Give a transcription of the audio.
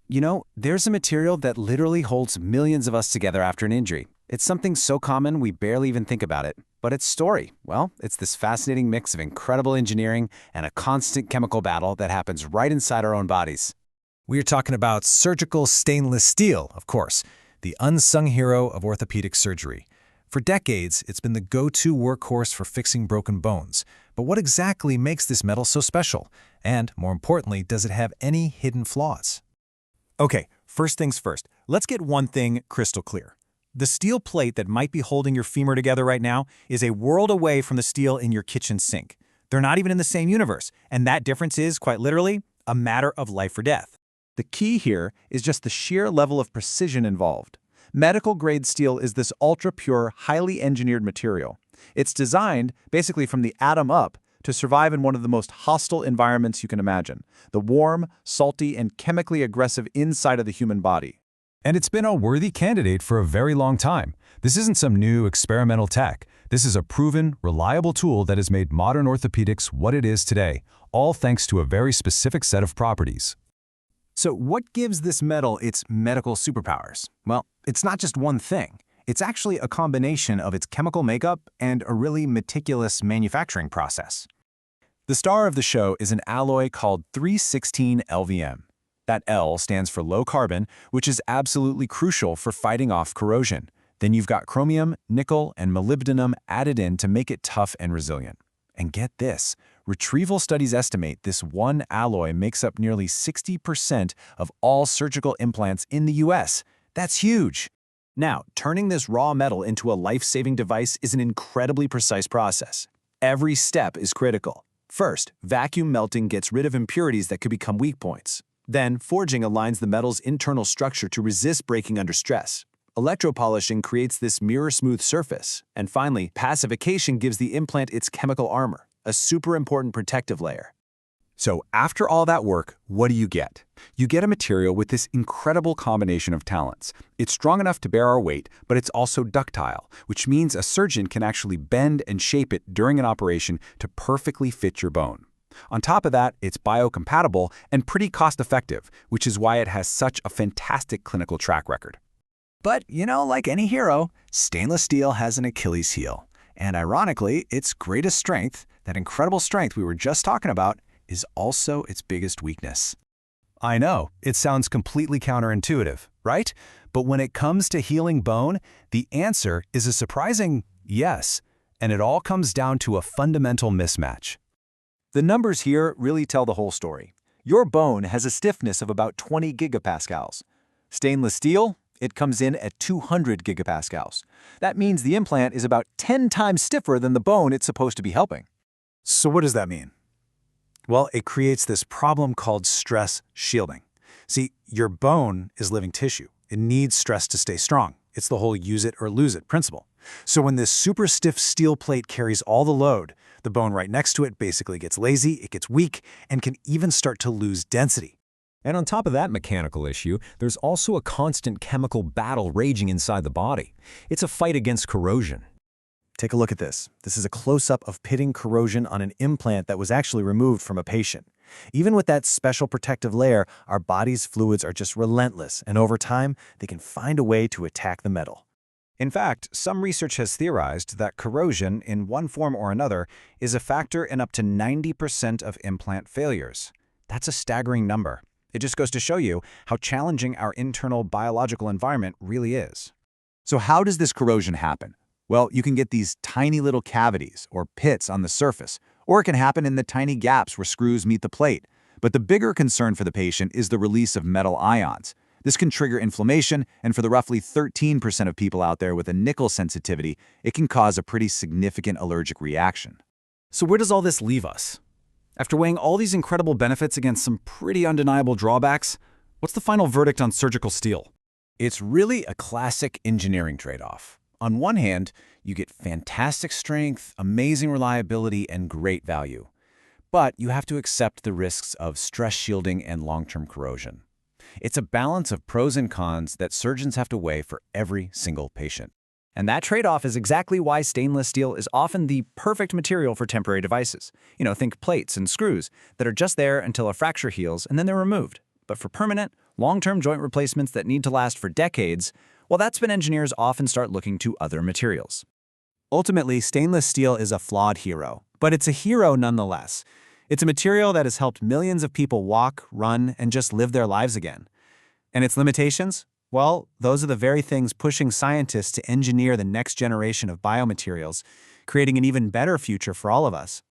There's a material that literally holds millions of us together after an injury. It's something so common we barely even think about it. But its story, well, it's this fascinating mix of incredible engineering and a constant chemical battle that happens right inside our own bodies. We are talking about surgical stainless steel, of course, the unsung hero of orthopedic surgery. For decades, it's been the go-to workhorse for fixing broken bones. But what exactly makes this metal so special? And, more importantly, does it have any hidden flaws? Okay, first things first, let's get one thing crystal clear. The steel plate that might be holding your femur together right now is a world away from the steel in your kitchen sink. They're not even in the same universe, and that difference is, quite literally, a matter of life or death. The key here is just the sheer level of precision involved. Medical-grade steel is this ultra-pure, highly engineered material. It's designed, basically from the atom up, to survive in one of the most hostile environments you can imagine, the warm, salty, and chemically aggressive inside of the human body. And it's been a worthy candidate for a very long time. This isn't some new experimental tech. This is a proven, reliable tool that has made modern orthopedics what it is today, all thanks to a very specific set of properties. So what gives this metal its medical superpowers? Well, it's not just one thing. It's actually a combination of its chemical makeup and a really meticulous manufacturing process. The star of the show is an alloy called 316 LVM. That L stands for low carbon, which is absolutely crucial for fighting off corrosion. Then you've got chromium, nickel, and molybdenum added in to make it tough and resilient. And get this, retrieval studies estimate this one alloy makes up nearly 60% of all surgical implants in the US. That's huge. Now, turning this raw metal into a life-saving device is an incredibly precise process. Every step is critical. First, vacuum melting gets rid of impurities that could become weak points. Then, forging aligns the metal's internal structure to resist breaking under stress. Electropolishing creates this mirror-smooth surface. And finally, pacification gives the implant its chemical armor, a super important protective layer. So after all that work, what do you get? You get a material with this incredible combination of talents. It's strong enough to bear our weight, but it's also ductile, which means a surgeon can actually bend and shape it during an operation to perfectly fit your bone. On top of that, it's biocompatible and pretty cost-effective, which is why it has such a fantastic clinical track record. But, like any hero, stainless steel has an Achilles heel. And ironically, its greatest strength, that incredible strength we were just talking about, is also its biggest weakness. I know, it sounds completely counterintuitive, right? But when it comes to healing bone, the answer is a surprising yes, and it all comes down to a fundamental mismatch. The numbers here really tell the whole story. Your bone has a stiffness of about 20 gigapascals. Stainless steel, it comes in at 200 gigapascals. That means the implant is about 10 times stiffer than the bone it's supposed to be helping. So what does that mean? Well, it creates this problem called stress shielding. See, your bone is living tissue. It needs stress to stay strong. It's the whole use it or lose it principle. So when this super stiff steel plate carries all the load, the bone right next to it basically gets lazy, it gets weak, and can even start to lose density. And on top of that mechanical issue, there's also a constant chemical battle raging inside the body. It's a fight against corrosion. Take a look at this. This is a close-up of pitting corrosion on an implant that was actually removed from a patient. Even with that special protective layer, our body's fluids are just relentless, and over time, they can find a way to attack the metal. In fact, some research has theorized that corrosion, in one form or another, is a factor in up to 90% of implant failures. That's a staggering number. It just goes to show you how challenging our internal biological environment really is. So how does this corrosion happen? Well, you can get these tiny little cavities or pits on the surface, or it can happen in the tiny gaps where screws meet the plate. But the bigger concern for the patient is the release of metal ions. This can trigger inflammation, and for the roughly 13% of people out there with a nickel sensitivity, it can cause a pretty significant allergic reaction. So where does all this leave us? After weighing all these incredible benefits against some pretty undeniable drawbacks, what's the final verdict on surgical steel? It's really a classic engineering trade-off. On one hand, you get fantastic strength, amazing reliability, and great value. But you have to accept the risks of stress shielding and long-term corrosion. It's a balance of pros and cons that surgeons have to weigh for every single patient. And that trade-off is exactly why stainless steel is often the perfect material for temporary devices. Think plates and screws that are just there until a fracture heals and then they're removed. But for permanent, Long-term joint replacements that need to last for decades, well, that's when engineers often start looking to other materials. Ultimately, stainless steel is a flawed hero, but it's a hero nonetheless. It's a material that has helped millions of people walk, run, and just live their lives again. And its limitations? Well, those are the very things pushing scientists to engineer the next generation of biomaterials, creating an even better future for all of us.